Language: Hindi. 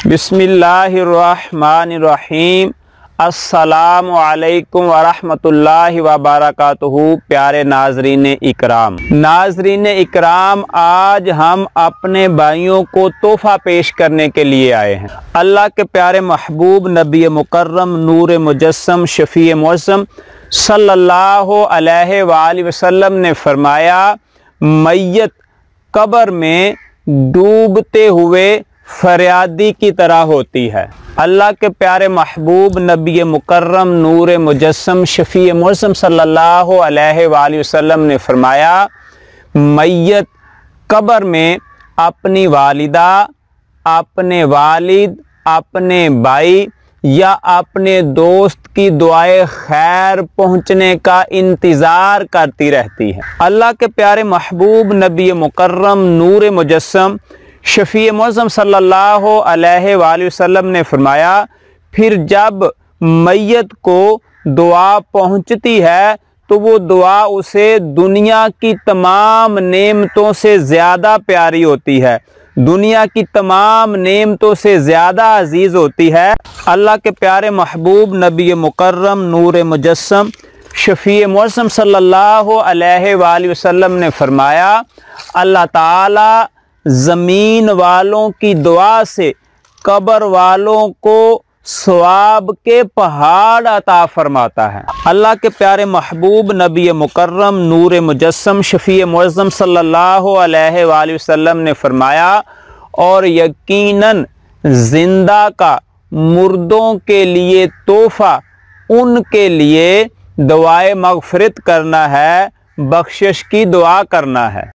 बिस्मिल्लाहिर्रहमानिर्रहीम। अस्सलामु अलैकुम वरहमतुल्लाहि वबरकातुहू। प्यारे नाजरीन इकराम, आज हम अपने भाइयों को तोहफ़ा पेश करने के लिए आए हैं। अल्लाह के प्यारे महबूब नबी मुकर्रम नूर मुजस्सम शफ़ी मुअज़्ज़म सल्लल्लाहु अलैहि वसल्लम ने फरमाया, मैयत कब्र में डूबते हुए फरियादी की तरह होती है। अल्लाह के प्यारे महबूब नबी मुकर्रम नूर मुजस्सम शफ़ी मुअज़्ज़म सल्लल्लाहु अलैहि वसल्लम ने फरमाया, मैयत कब्र में अपनी वालिदा, अपने वालिद, अपने भाई या अपने दोस्त की दुआए खैर पहुँचने का इंतज़ार करती रहती है। अल्लाह के प्यारे महबूब नबी मुकर्रम नूर मुजस्सम शफ़ी मुअज़्ज़म सल्लल्लाहु अलैहि वसल्लम ने फरमाया, फिर जब मैयत को दुआ पहुँचती है तो वो दुआ उसे दुनिया की तमाम नेमतों से ज़्यादा प्यारी होती है, दुनिया की तमाम नेमतों से ज़्यादा अजीज़ होती है। अल्लाह के प्यारे महबूब नबी मुकर्रम नूर मुजस्सम शफ़ी मुअज़्ज़म सल्लल्लाहु अलैहि वसल्लम ने फरमाया, अल्लाह ताला ज़मीन वालों की दुआ से कब्र वालों को सवाब के पहाड़ अता फरमाता है। अल्लाह के प्यारे महबूब नबी मुकर्रम नूर मुजस्सम शफ़ी मुअज़्ज़म सल्लल्लाहु अलैहि वसल्लम ने फरमाया, और यकीनन जिंदा का मुर्दों के लिए तोहफ़ा उनके लिए दुआए मग़फ़िरत करना है, बख्शिश की दुआ करना है।